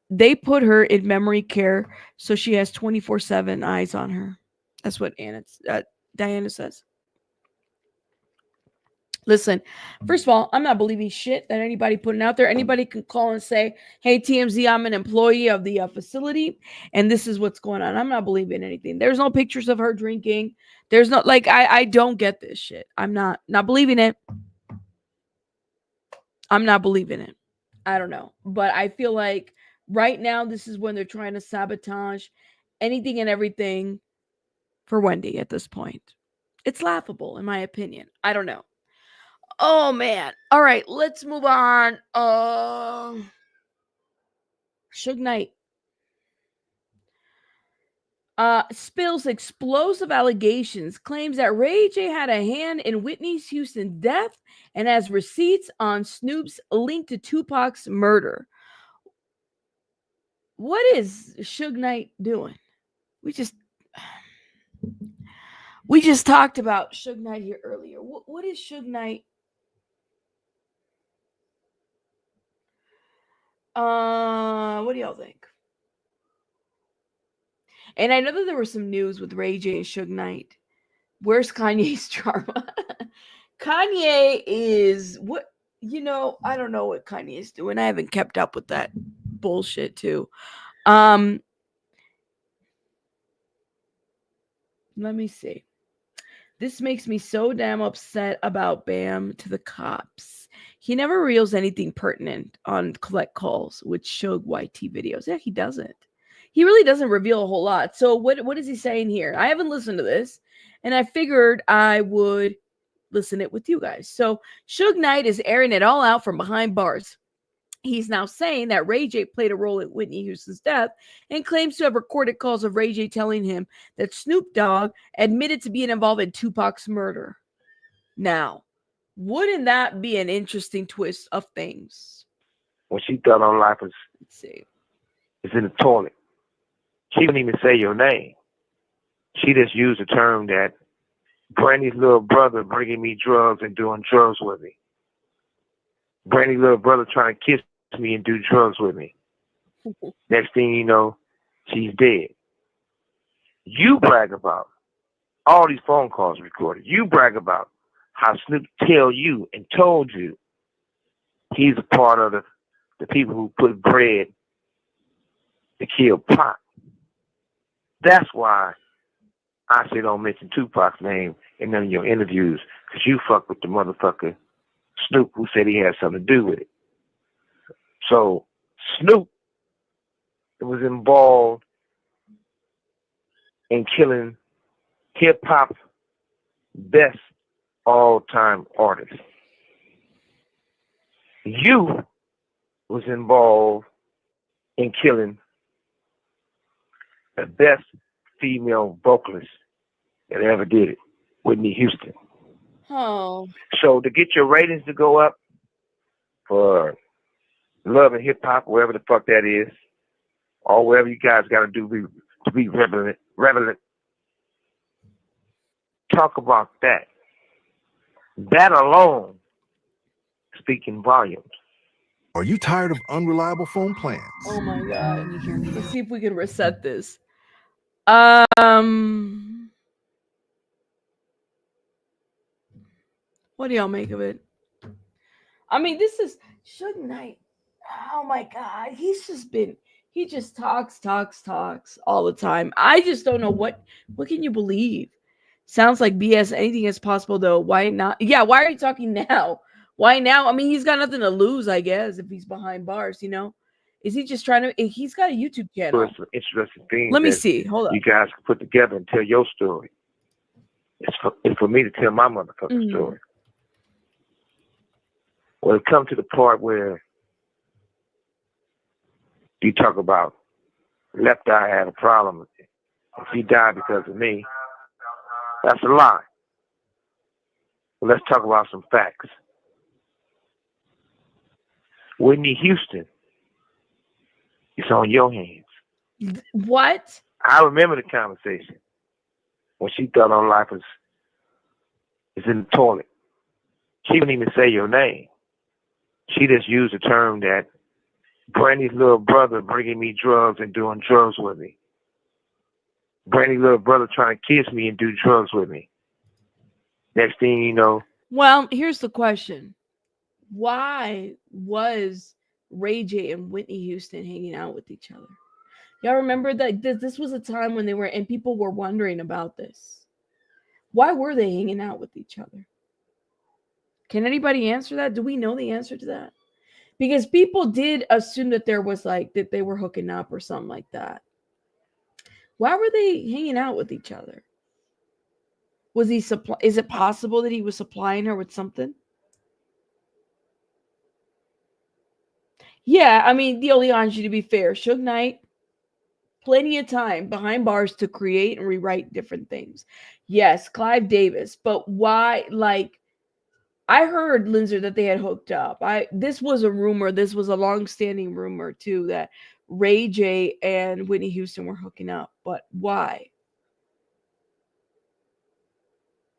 in memory care, so she has 24/7 eyes on her. That's what Diana says. Listen, first of all, I'm not believing shit that anybody putting out there. Anybody can call and say, hey, TMZ, I'm an employee of the facility, and this is what's going on. I'm not believing anything. There's no pictures of her drinking. There's no, like, I don't get this shit. I'm not believing it. I'm not believing it. I don't know. But I feel like right now, this is when they're trying to sabotage anything and everything for Wendy at this point. It's laughable, in my opinion. I don't know. Oh man. All right, let's move on. Suge Knight spills explosive allegations, claims that Ray J had a hand in Whitney Houston's death, and has receipts on Snoop's link to Tupac's murder. What is Suge Knight doing? We just talked about Suge Knight here earlier. What is Suge Knight? What do y'all think? And I know that there was some news with Ray J and Suge Knight. Where's Kanye's drama? Kanye is what, I don't know what Kanye is doing. I haven't kept up with that bullshit too. Let me see. This makes me so damn upset about Bam to the cops. He never reveals anything pertinent on collect calls with Suge YT videos. Yeah, he doesn't. He really doesn't reveal a whole lot. So what is he saying here? I haven't listened to this, and I figured I would listen it with you guys. So Suge Knight is airing it all out from behind bars. He's now saying that Ray J played a role in Whitney Houston's death and claims to have recorded calls of Ray J telling him that Snoop Dogg admitted to being involved in Tupac's murder. Now, wouldn't that be an interesting twist of things? What she thought on life is, let's see, is in the toilet. She didn't even say your name. She just used the term that Brandy's little brother bringing me drugs and doing drugs with me. Brandy's little brother trying to kiss me and do drugs with me. Next thing you know, she's dead. You brag about all these phone calls recorded. You brag about how Snoop tell you and told you he's a part of the people who put bread to kill Pac. That's why I say don't mention Tupac's name in none of your interviews, because you fuck with the motherfucker Snoop who said he had something to do with it. So Snoop was involved in killing hip-hop's best all-time artist. You was involved in killing the best female vocalist that ever did it, Whitney Houston. Oh. So to get your ratings to go up for Love and Hip Hop, wherever the fuck that is, or wherever you guys got to do to be relevant, talk about that. That alone, speaking volumes. Are you tired of unreliable phone plans? Oh my God. Let's see if we can reset this. What do y'all make of it? I mean, this is Suge Knight. Oh my God. He just talks all the time. I just don't know what can you believe? Sounds like BS. Anything is possible though. Why not? Yeah, why are you talking now? Why now? I mean, he's got nothing to lose, I guess, if he's behind bars. Is he just trying to he's got a YouTube There's channel. some interesting things Let me that see. Hold you up. guys can put together and tell your story. It's for me to tell my motherfucking Mm. story. When it comes to the part where you talk about left eye had a problem with it, if he died because of me, that's a lie. But let's talk about some facts. Whitney Houston, it's on your hands. What? I remember the conversation when she thought her life was in the toilet. She didn't even say your name. She just used the term that Brandy's little brother bringing me drugs and doing drugs with me. Brandy's little brother trying to kiss me and do drugs with me. Next thing you know, Well, here's the question. Why was Ray J and Whitney Houston hanging out with each other? Y'all remember that this was a time when they were, and people were wondering about this. Why were they hanging out with each other? Can anybody answer that? Do we know the answer to that? Because people did assume that there was that they were hooking up or something like that. Why were they hanging out with each other? Was he is it possible that he was supplying her with something? Yeah, I mean, the Leonji, to be fair, Suge Knight, plenty of time behind bars to create and rewrite different things. Yes, Clive Davis, but why? I heard, Lindsay, that they had hooked up. This was a rumor. This was a long-standing rumor too, that Ray J and Whitney Houston were hooking up. But why?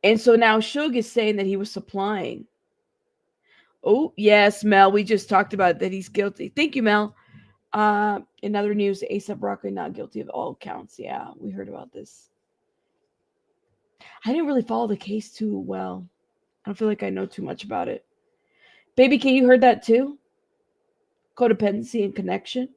And so now Suge is saying that he was supplying. Oh yes, Mel. We just talked about that he's guilty. Thank you, Mel. In other news, A$AP Rocky not guilty of all counts. Yeah, we heard about this. I didn't really follow the case too well. I don't feel like I know too much about it. Baby K, you heard that too? Codependency and connection.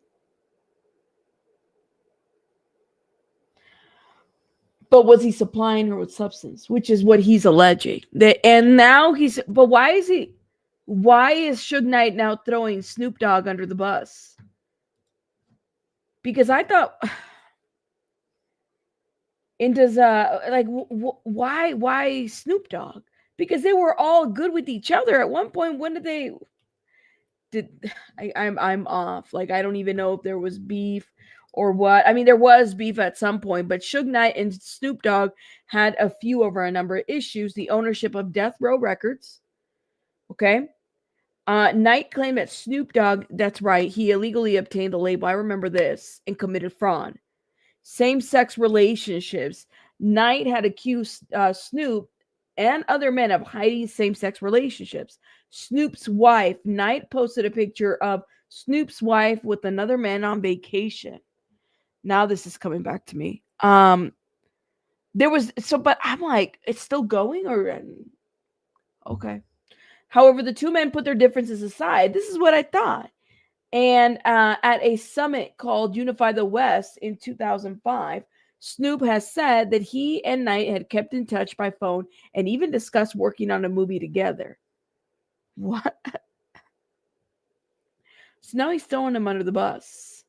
But was he supplying her with substance, which is what he's alleging? And now but why is Suge Knight now throwing Snoop Dogg under the bus? Because I thought, and does why Snoop Dogg? Because they were all good with each other at one point. When I'm off. I don't even know if there was beef or what. I mean, there was beef at some point, but Suge Knight and Snoop Dogg had a few over a number of issues. The ownership of Death Row Records. Okay. Knight claimed that Snoop Dogg, that's right, he illegally obtained the label. I remember this, and committed fraud. Same-sex relationships. Knight had accused Snoop and other men of hiding same-sex relationships. Snoop's wife, Knight posted a picture of Snoop's wife with another man on vacation. Now this is coming back to me. But I'm like, it's still going, or okay. However, the two men put their differences aside. This is what I thought. And at a summit called Unify the West in 2005, Snoop has said that he and Knight had kept in touch by phone and even discussed working on a movie together. What? So now he's throwing him under the bus.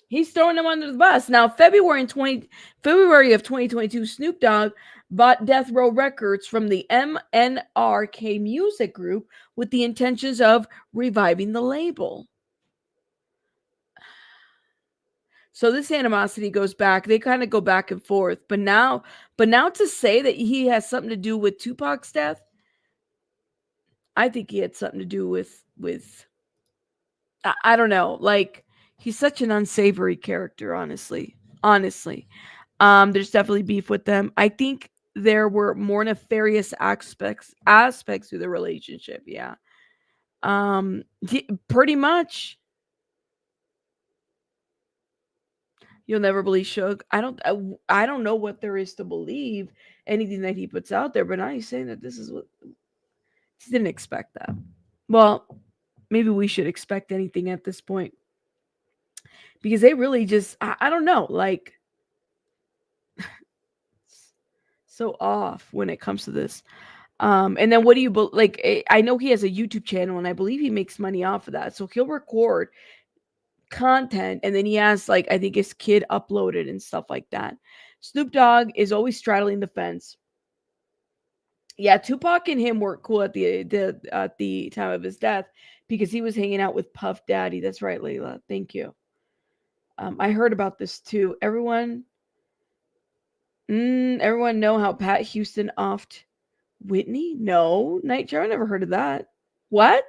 He's throwing him under the bus. Now, February of 2022, Snoop Dogg bought Death Row Records from the MNRK Music Group with the intentions of reviving the label. So this animosity goes back. They kind of go back and forth. But now to say that he has something to do with Tupac's death, I think he had something to do with I don't know. He's such an unsavory character, honestly. There's definitely beef with them. I think there were more nefarious aspects to the relationship. Yeah. Pretty much. You'll never believe Suge. I don't know what there is to believe anything that he puts out there, but now he's saying that this is what. Just didn't expect that. Well, maybe we should expect anything at this point because they really just, I don't know, like so off when it comes to this. And then what do you like? I know he has a YouTube channel, and I believe he makes money off of that. So he'll record content, and then he has like I think his kid uploaded and stuff like that. Snoop Dogg is always straddling the fence. Yeah, Tupac and him were cool at the time of his death because he was hanging out with Puff Daddy. That's right, Layla. Thank you. I heard about this too. Everyone know how Pat Houston offed Whitney? No, Nightjar. I never heard of that. What?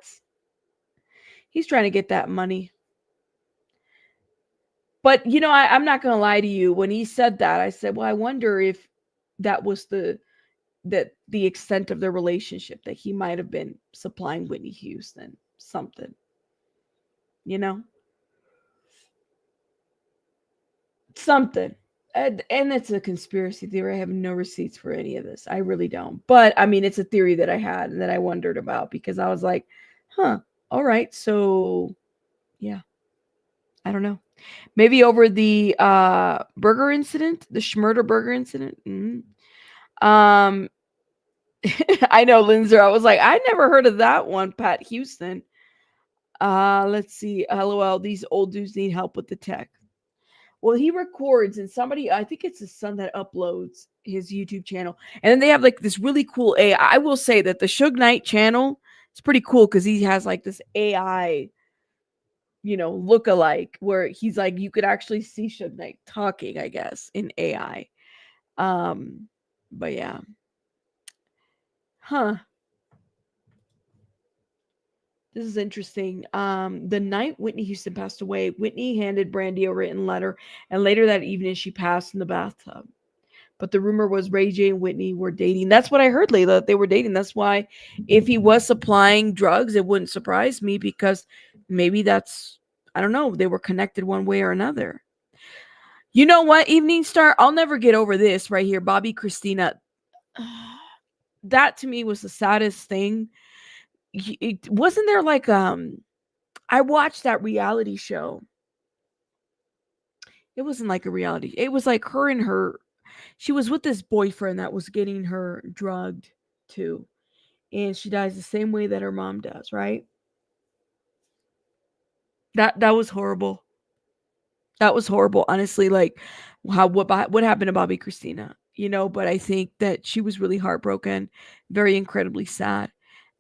He's trying to get that money. But I'm not gonna lie to you. When he said that, I said, "Well, I wonder if that was the extent of their relationship, that he might have been supplying Whitney Houston something, you know, something." And it's a conspiracy theory. I have no receipts for any of this. I really don't. But I mean, it's a theory that I had and that I wondered about because I was like, "Huh, all right." So, yeah, I don't know. Maybe over the burger incident, the Schmurder burger incident. Um, I know, Lindsay. I was like, I never heard of that one, Pat Houston. Let's see. LOL, these old dudes need help with the tech. Well, he records, and somebody, I think it's his son that uploads his YouTube channel. And then they have like this really cool AI. I will say that the Suge Knight channel is pretty cool because he has like this AI, look-alike where he's like, you could actually see Suge Knight talking, I guess, in AI. But yeah. Huh. This is interesting. The night Whitney Houston passed away, Whitney handed Brandy a written letter, and later that evening she passed in the bathtub. But the rumor was Ray J and Whitney were dating. That's what I heard, Layla. They were dating. That's why if he was supplying drugs, it wouldn't surprise me because maybe I don't know, they were connected one way or another. You know what, Evening Star? I'll never get over this right here. Bobby Christina. That to me was the saddest thing. Wasn't there like I watched that reality show. It wasn't like a reality. It was like she was with this boyfriend that was getting her drugged too. And she dies the same way that her mom does, right? That was horrible. That was horrible, honestly. Like what happened to Bobby Christina, but I think that she was really heartbroken, very incredibly sad.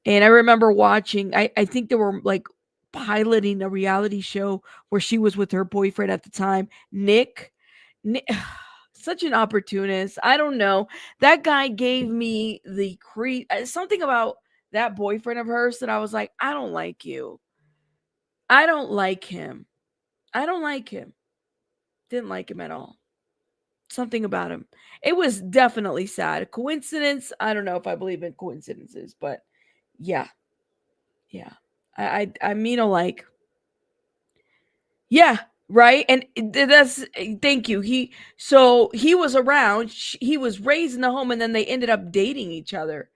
And I remember watching, I think they were like piloting a reality show where she was with her boyfriend at the time, Nick. Nick such an opportunist. I don't know. That guy gave me the something about that boyfriend of hers that I was like, I don't like you. I don't like him. I don't like him. Didn't like him at all. Something about him. It was definitely sad. A coincidence? I don't know if I believe in coincidences, but yeah. Yeah. I mean, like, yeah, right. And that's thank you. He was around. He was raised in the home, and then they ended up dating each other.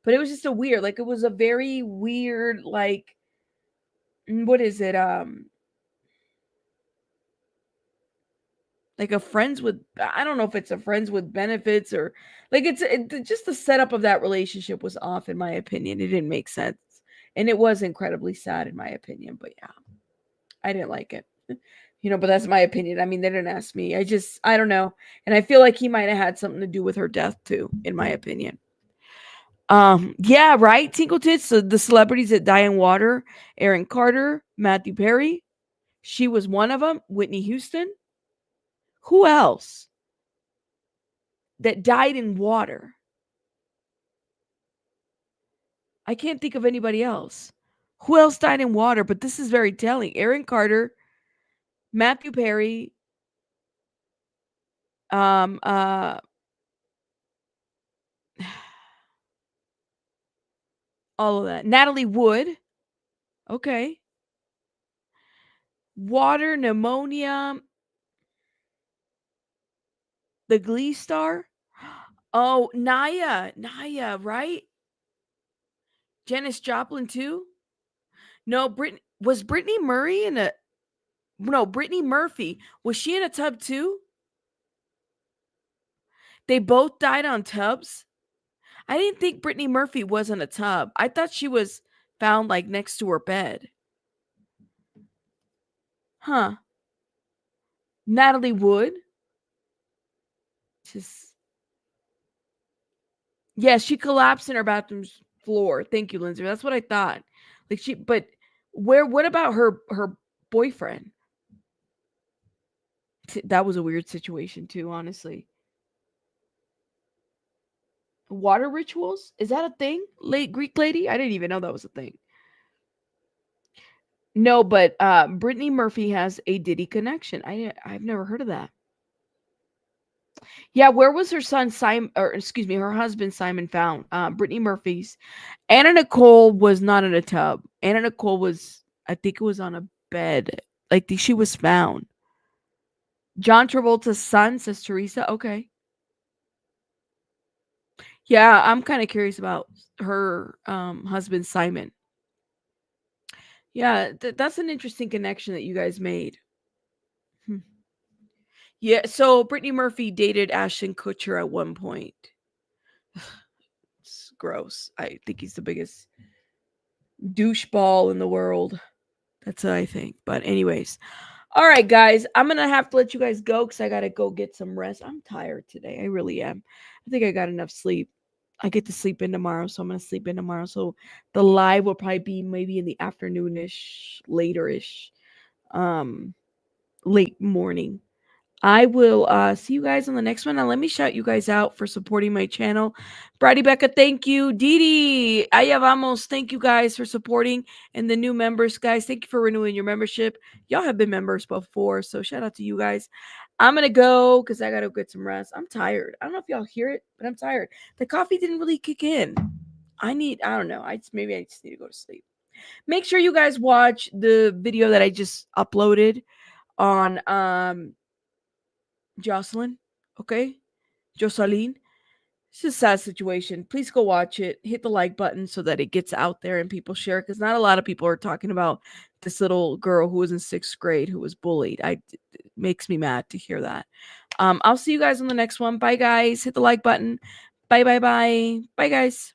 But it was just it was a very weird, like, what is it? Like a friends with, I don't know if it's a friends with benefits or like just the setup of that relationship was off, in my opinion. It didn't make sense, and it was incredibly sad, in my opinion. But yeah, I didn't like it. But that's my opinion. I mean, they didn't ask me. I don't know. And I feel like he might have had something to do with her death too, in my opinion. Yeah, right. Tinkle Tits, so the celebrities that die in water, Aaron Carter, Matthew Perry. She was one of them. Whitney Houston. Who else that died in water? I can't think of anybody else. Who else died in water? But this is very telling. Aaron Carter, Matthew Perry, um, uh, all of that. Natalie Wood. Okay. Water, pneumonia, the Glee star. Oh, Naya, right? Janis Joplin too? No, Brittany Murray in a no, Brittany Murphy. Was she in a tub too? They both died on tubs? I didn't think Brittany Murphy was in a tub. I thought she was found like next to her bed. Huh. Natalie Wood? Just yeah, she collapsed in her bathroom's floor. Thank you, Lindsay. That's what I thought. Like but what about her boyfriend? That was a weird situation too, honestly. Water rituals? Is that a thing? Late Greek lady? I didn't even know that was a thing. No, but Brittany Murphy has a Diddy connection. I've never heard of that. Yeah, where was her son Simon, or excuse me, her husband Simon found? Brittany Murphy's. Anna Nicole was not in a tub. Anna Nicole was, I think it was on a bed. Like she was found. John Travolta's son, says Teresa. Okay. Yeah, I'm kind of curious about her husband Simon. Yeah, that's an interesting connection that you guys made. Hmm. Yeah, so Brittany Murphy dated Ashton Kutcher at one point. It's gross. I think he's the biggest doucheball in the world. That's what I think. But anyways, all right, guys, I'm gonna have to let you guys go because I gotta go get some rest. I'm tired today. I really am. I think I got enough sleep. I get to sleep in tomorrow, so I'm gonna sleep in tomorrow. So the live will probably be maybe in the afternoonish, later-ish, late morning. I will see you guys on the next one. Now, let me shout you guys out for supporting my channel. Brady Becca, thank you. Didi, Allá Vamos, thank you guys for supporting. And the new members, guys, thank you for renewing your membership. Y'all have been members before, so shout out to you guys. I'm going to go because I got to get some rest. I'm tired. I don't know if y'all hear it, but I'm tired. The coffee didn't really kick in. I don't know. Maybe I just need to go to sleep. Make sure you guys watch the video that I just uploaded on Jocelyn, okay? Jocelyn. It's a sad situation. Please go watch it. Hit the like button so that it gets out there and people share, because not a lot of people are talking about this little girl who was in 6th grade who was bullied. It makes me mad to hear that. I'll see you guys on the next one. Bye, guys. Hit the like button. Bye, bye, bye. Bye, guys.